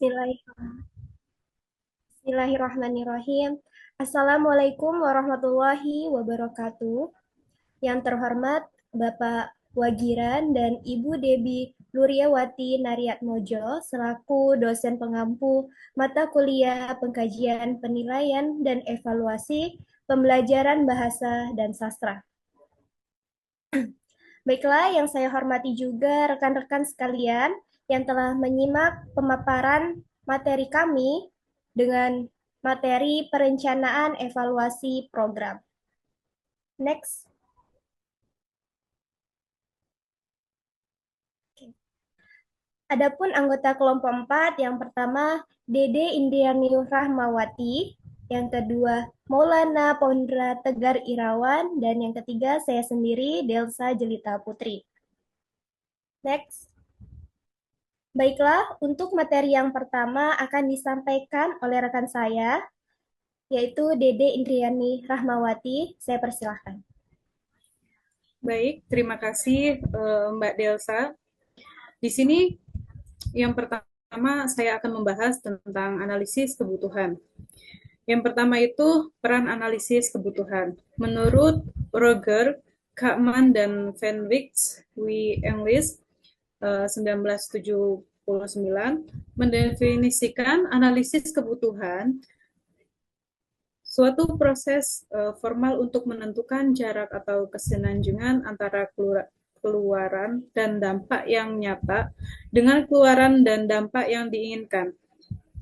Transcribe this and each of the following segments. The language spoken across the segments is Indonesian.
Bismillahirrahmanirrahim. Assalamualaikum warahmatullahi wabarakatuh. Yang terhormat Bapak Wagiran dan Ibu Debi Luryawati Naryatmojo selaku dosen pengampu mata kuliah pengkajian penilaian dan evaluasi pembelajaran bahasa dan sastra. Baiklah, yang saya hormati juga rekan-rekan sekalian yang telah menyimak pemaparan materi kami dengan materi perencanaan evaluasi program. Next. Adapun anggota kelompok 4, yang pertama Dede Indriani Rahmawati, yang kedua Maulana Pondra Tegar Irawan, dan yang ketiga saya sendiri Delsa Jelita Putri. Next. Baiklah, untuk materi yang pertama akan disampaikan oleh rekan saya, yaitu Dede Indriani Rahmawati. Saya persilahkan. Baik, terima kasih Mbak Delsa. Di sini yang pertama saya akan membahas tentang analisis kebutuhan. Yang pertama itu peran analisis kebutuhan. Menurut Roger, Kahneman, dan Van Wyk, W. English, 1979, mendefinisikan analisis kebutuhan suatu proses formal untuk menentukan jarak atau kesenanjungan antara keluaran dan dampak yang nyata dengan keluaran dan dampak yang diinginkan.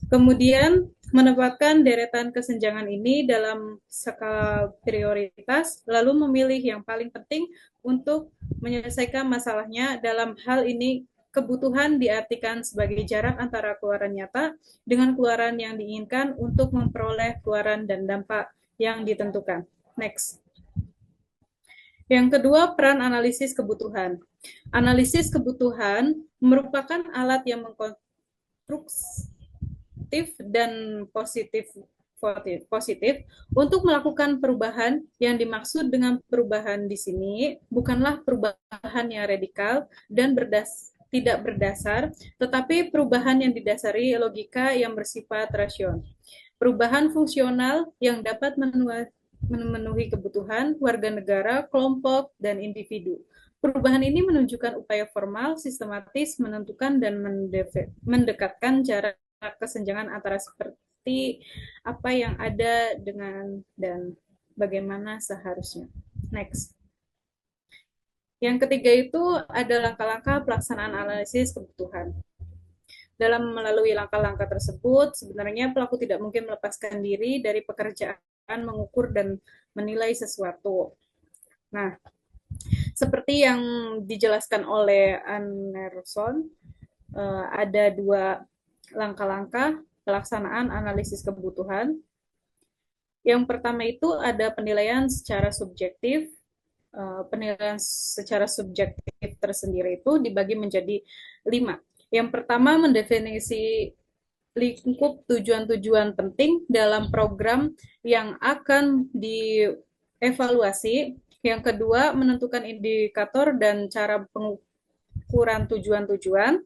Kemudian menempatkan deretan kesenjangan ini dalam skala prioritas, lalu memilih yang paling penting untuk menyelesaikan masalahnya. Dalam hal ini, kebutuhan diartikan sebagai jarak antara keluaran nyata dengan keluaran yang diinginkan untuk memperoleh keluaran dan dampak yang ditentukan. Next. Yang kedua, peran analisis kebutuhan. Analisis kebutuhan merupakan alat yang mengkonstruksi dan positif untuk melakukan perubahan. Yang dimaksud dengan perubahan di sini bukanlah perubahan yang radikal dan tidak berdasar, tetapi perubahan yang didasari logika yang bersifat rasional. Perubahan fungsional yang dapat memenuhi kebutuhan warga negara, kelompok, dan individu. Perubahan ini menunjukkan upaya formal, sistematis, menentukan dan mendekatkan jarak kesenjangan antara seperti apa yang ada dengan dan bagaimana seharusnya. Next. Yang ketiga itu ada langkah-langkah pelaksanaan analisis kebutuhan. Dalam melalui langkah-langkah tersebut, sebenarnya pelaku tidak mungkin melepaskan diri dari pekerjaan mengukur dan menilai sesuatu. Nah, seperti yang dijelaskan oleh Anderson, ada dua langkah-langkah pelaksanaan analisis kebutuhan. Yang pertama itu ada penilaian secara subjektif. Penilaian secara subjektif tersendiri itu dibagi menjadi 5. Yang pertama, mendefinisi lingkup tujuan-tujuan penting dalam program yang akan dievaluasi. Yang kedua, menentukan indikator dan cara pengukuran tujuan-tujuan.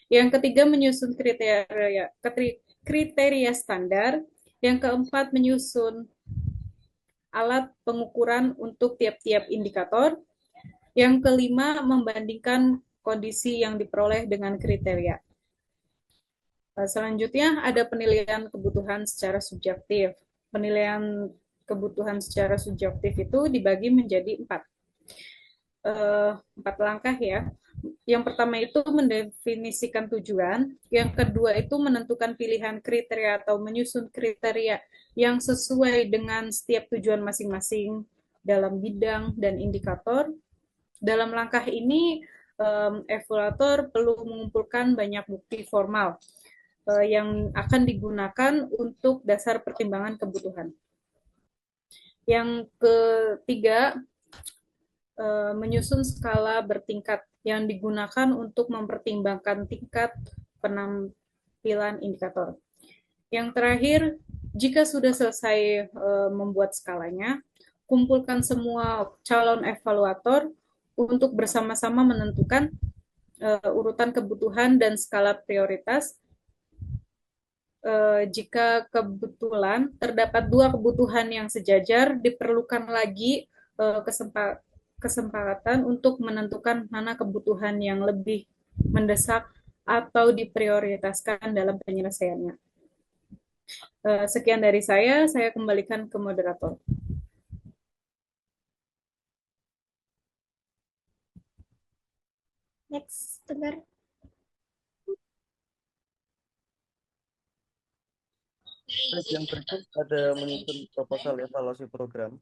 Yang ketiga, menyusun kriteria standar. Yang keempat, menyusun alat pengukuran untuk tiap-tiap indikator. Yang kelima, membandingkan kondisi yang diperoleh dengan kriteria. Selanjutnya, ada penilaian kebutuhan secara subjektif. Penilaian kebutuhan secara subjektif itu dibagi menjadi 4 langkah ya. Yang pertama itu mendefinisikan tujuan, yang kedua itu menentukan pilihan kriteria atau menyusun kriteria yang sesuai dengan setiap tujuan masing-masing dalam bidang dan indikator. Dalam langkah ini, evaluator perlu mengumpulkan banyak bukti formal yang akan digunakan untuk dasar pertimbangan kebutuhan. Yang ketiga, menyusun skala bertingkat yang digunakan untuk mempertimbangkan tingkat penampilan indikator. Yang terakhir, jika sudah selesai membuat skalanya, kumpulkan semua calon evaluator untuk bersama-sama menentukan urutan kebutuhan dan skala prioritas jika kebetulan terdapat dua kebutuhan yang sejajar, diperlukan lagi kesempatan untuk menentukan mana kebutuhan yang lebih mendesak atau diprioritaskan dalam penyelesaiannya. Sekian dari saya kembalikan ke moderator. Next, Tegar. Baik, yang berikut ada menyusun proposal evaluasi program.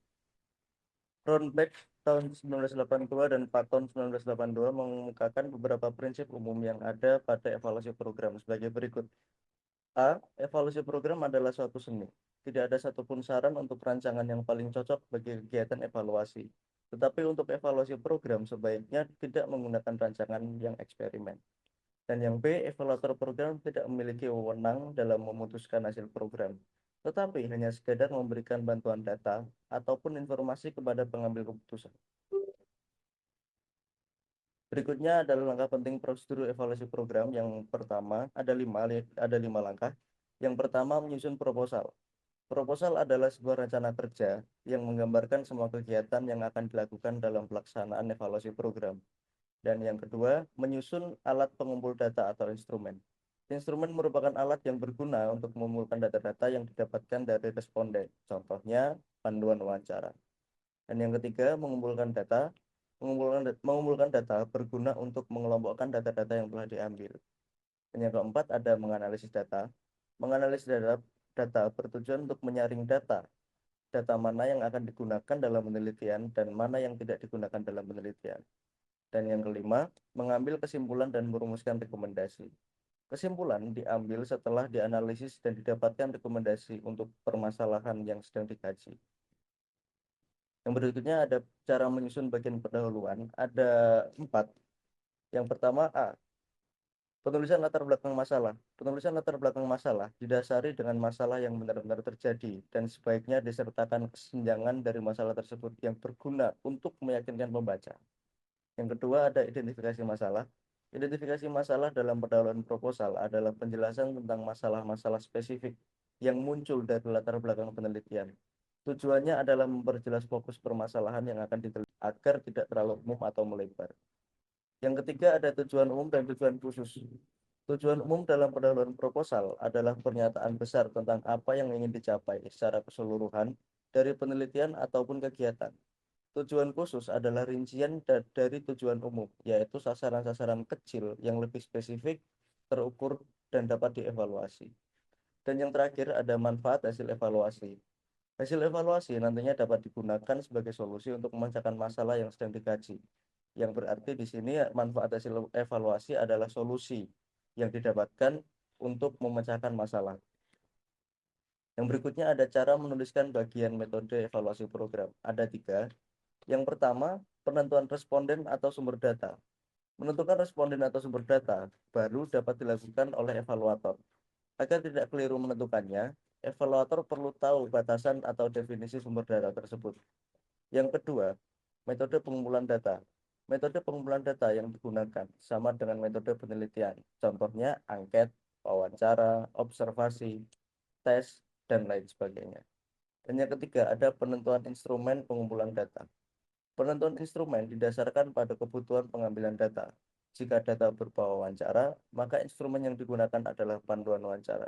Roundback tahun 1982 dan Pak tahun 1982 mengemukakan beberapa prinsip umum yang ada pada evaluasi program sebagai berikut. A. Evaluasi program adalah suatu seni. Tidak ada satupun saran untuk rancangan yang paling cocok bagi kegiatan evaluasi. Tetapi untuk evaluasi program sebaiknya tidak menggunakan rancangan yang eksperimen. Dan yang B, evaluator program tidak memiliki wewenang dalam memutuskan hasil program, tetapi hanya sekedar memberikan bantuan data ataupun informasi kepada pengambil keputusan. Berikutnya adalah langkah penting prosedur evaluasi program. Yang pertama, ada lima langkah. Yang pertama, menyusun proposal. Proposal adalah sebuah rencana kerja yang menggambarkan semua kegiatan yang akan dilakukan dalam pelaksanaan evaluasi program. Dan yang kedua, menyusun alat pengumpul data atau instrumen. Instrumen merupakan alat yang berguna untuk mengumpulkan data-data yang didapatkan dari responden, contohnya panduan wawancara. Dan yang ketiga, mengumpulkan data. Mengumpulkan data berguna untuk mengelompokkan data-data yang telah diambil. Dan yang keempat, ada menganalisis data. Menganalisis data bertujuan untuk menyaring data. Data mana yang akan digunakan dalam penelitian dan mana yang tidak digunakan dalam penelitian. Dan yang kelima, mengambil kesimpulan dan merumuskan rekomendasi. Kesimpulan diambil setelah dianalisis dan didapatkan rekomendasi untuk permasalahan yang sedang dikaji. Yang berikutnya ada cara menyusun bagian pendahuluan. Ada 4. Yang pertama A. Penulisan latar belakang masalah. Penulisan latar belakang masalah didasari dengan masalah yang benar-benar terjadi dan sebaiknya disertakan kesenjangan dari masalah tersebut yang berguna untuk meyakinkan pembaca. Yang kedua ada identifikasi masalah. Identifikasi masalah dalam pendahuluan proposal adalah penjelasan tentang masalah-masalah spesifik yang muncul dari latar belakang penelitian. Tujuannya adalah memperjelas fokus permasalahan yang akan diteliti agar tidak terlalu umum atau melebar. Yang ketiga ada tujuan umum dan tujuan khusus. Tujuan umum dalam pendahuluan proposal adalah pernyataan besar tentang apa yang ingin dicapai secara keseluruhan dari penelitian ataupun kegiatan. Tujuan khusus adalah rincian dari tujuan umum, yaitu sasaran-sasaran kecil yang lebih spesifik, terukur, dan dapat dievaluasi. Dan yang terakhir ada manfaat hasil evaluasi. Hasil evaluasi nantinya dapat digunakan sebagai solusi untuk memecahkan masalah yang sedang dikaji. Yang berarti di sini manfaat hasil evaluasi adalah solusi yang didapatkan untuk memecahkan masalah. Yang berikutnya ada cara menuliskan bagian metode evaluasi program. Ada 3. Yang pertama, penentuan responden atau sumber data. Menentukan responden atau sumber data baru dapat dilakukan oleh evaluator. Agar tidak keliru menentukannya, evaluator perlu tahu batasan atau definisi sumber data tersebut. Yang kedua, metode pengumpulan data. Metode pengumpulan data yang digunakan sama dengan metode penelitian. Contohnya angket, wawancara, observasi, tes, dan lain sebagainya. Dan yang ketiga, ada penentuan instrumen pengumpulan data. Penentuan instrumen didasarkan pada kebutuhan pengambilan data. Jika data berupa wawancara, maka instrumen yang digunakan adalah panduan wawancara.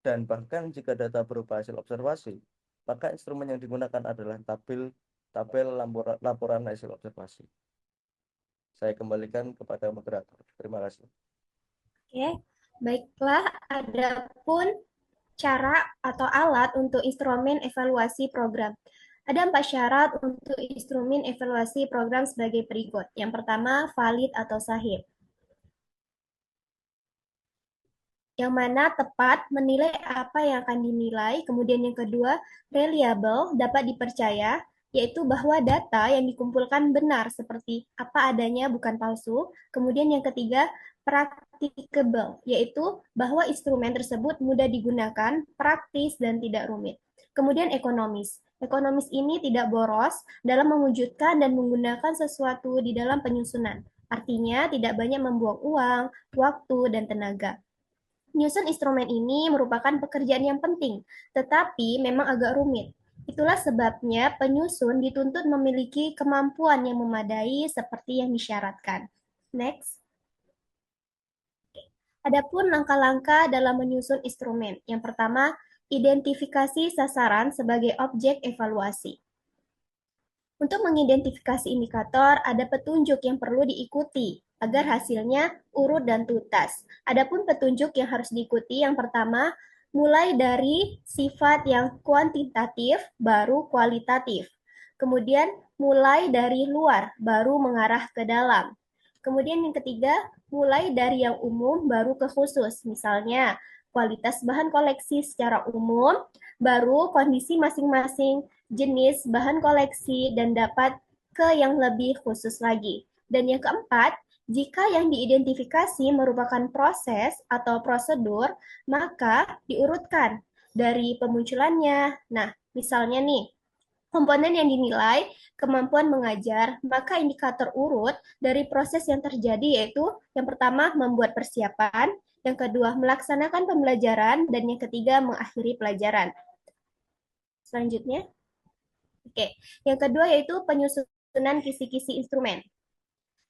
Dan bahkan jika data berupa hasil observasi, maka instrumen yang digunakan adalah tabel laporan hasil observasi. Saya kembalikan kepada moderator. Terima kasih. Oke, baiklah. Adapun cara atau alat untuk instrumen evaluasi program. Ada 4 syarat untuk instrumen evaluasi program sebagai berikut. Yang pertama, valid atau sahih. Yang mana tepat menilai apa yang akan dinilai. Kemudian yang kedua, reliable, dapat dipercaya, yaitu bahwa data yang dikumpulkan benar seperti apa adanya, bukan palsu. Kemudian yang ketiga, practicable, yaitu bahwa instrumen tersebut mudah digunakan, praktis, dan tidak rumit. Kemudian ekonomis. Ekonomis ini tidak boros dalam mewujudkan dan menggunakan sesuatu di dalam penyusunan. Artinya tidak banyak membuang uang, waktu, dan tenaga. Menyusun instrumen ini merupakan pekerjaan yang penting, tetapi memang agak rumit. Itulah sebabnya penyusun dituntut memiliki kemampuan yang memadai seperti yang disyaratkan. Next. Adapun langkah-langkah dalam menyusun instrumen. Yang pertama, identifikasi sasaran sebagai objek evaluasi. Untuk mengidentifikasi indikator, ada petunjuk yang perlu diikuti agar hasilnya urut dan tuntas. Adapun petunjuk yang harus diikuti, yang pertama, mulai dari sifat yang kuantitatif, baru kualitatif. Kemudian mulai dari luar, baru mengarah ke dalam. Kemudian yang ketiga, mulai dari yang umum, baru ke khusus. Misalnya, kualitas bahan koleksi secara umum, baru kondisi masing-masing jenis bahan koleksi, dan dapat ke yang lebih khusus lagi. Dan yang keempat, jika yang diidentifikasi merupakan proses atau prosedur, maka diurutkan dari pemunculannya. Nah, misalnya nih, komponen yang dinilai kemampuan mengajar, maka indikator urut dari proses yang terjadi yaitu yang pertama membuat persiapan, yang kedua melaksanakan pembelajaran, dan yang ketiga mengakhiri pelajaran. Selanjutnya, oke, yang kedua yaitu penyusunan kisi-kisi instrumen.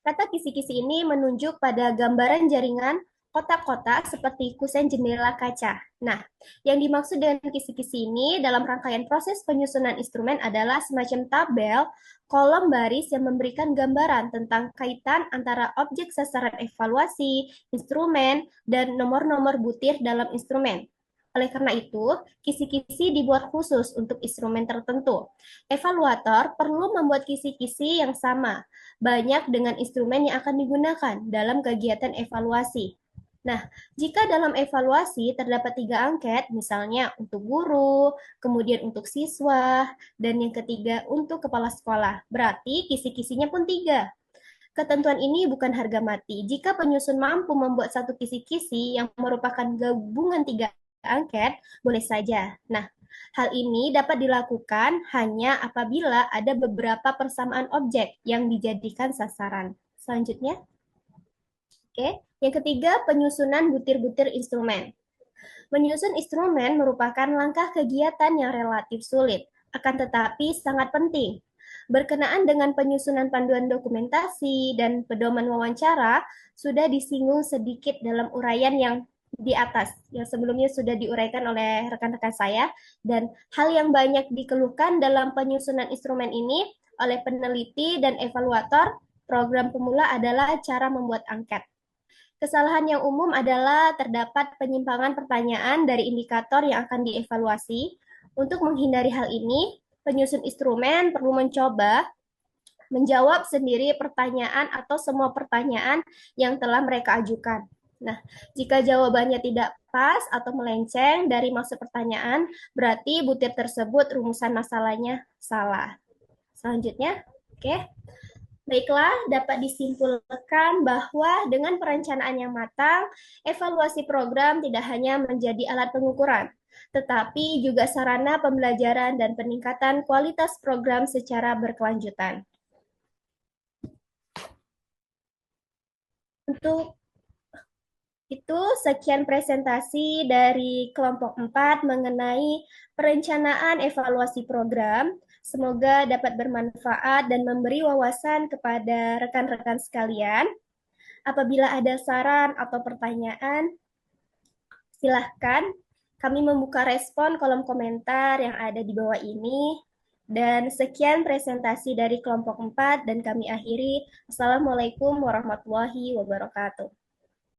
Kata kisi-kisi ini menunjuk pada gambaran jaringan kotak-kotak seperti kusen jendela kaca. Nah, yang dimaksud dengan kisi-kisi ini dalam rangkaian proses penyusunan instrumen adalah semacam tabel, kolom baris yang memberikan gambaran tentang kaitan antara objek sasaran evaluasi, instrumen, dan nomor-nomor butir dalam instrumen. Oleh karena itu, kisi-kisi dibuat khusus untuk instrumen tertentu. Evaluator perlu membuat kisi-kisi yang sama, banyak dengan instrumen yang akan digunakan dalam kegiatan evaluasi. Nah, jika dalam evaluasi terdapat 3 angket, misalnya untuk guru, kemudian untuk siswa, dan yang ketiga untuk kepala sekolah, berarti kisi-kisinya pun 3. Ketentuan ini bukan harga mati. Jika penyusun mampu membuat satu kisi-kisi yang merupakan gabungan 3 angket, boleh saja. Nah, hal ini dapat dilakukan hanya apabila ada beberapa persamaan objek yang dijadikan sasaran. Selanjutnya, oke, yang ketiga penyusunan butir-butir instrumen. Menyusun instrumen merupakan langkah kegiatan yang relatif sulit, akan tetapi sangat penting. Berkenaan dengan penyusunan panduan dokumentasi dan pedoman wawancara, sudah disinggung sedikit dalam uraian yang di atas, yang sebelumnya sudah diuraikan oleh rekan-rekan saya, dan hal yang banyak dikeluhkan dalam penyusunan instrumen ini oleh peneliti dan evaluator program pemula adalah cara membuat angket. Kesalahan yang umum adalah terdapat penyimpangan pertanyaan dari indikator yang akan dievaluasi. Untuk menghindari hal ini, penyusun instrumen perlu mencoba menjawab sendiri pertanyaan atau semua pertanyaan yang telah mereka ajukan. Nah, jika jawabannya tidak pas atau melenceng dari maksud pertanyaan, berarti butir tersebut rumusan masalahnya salah. Selanjutnya, oke. Baiklah, dapat disimpulkan bahwa dengan perencanaan yang matang, evaluasi program tidak hanya menjadi alat pengukuran, tetapi juga sarana pembelajaran dan peningkatan kualitas program secara berkelanjutan. Untuk itu, sekian presentasi dari kelompok 4 mengenai perencanaan evaluasi program. Semoga dapat bermanfaat dan memberi wawasan kepada rekan-rekan sekalian. Apabila ada saran atau pertanyaan, silahkan. Kami membuka respon kolom komentar yang ada di bawah ini. Dan sekian presentasi dari kelompok 4 dan kami akhiri. Assalamualaikum warahmatullahi wabarakatuh.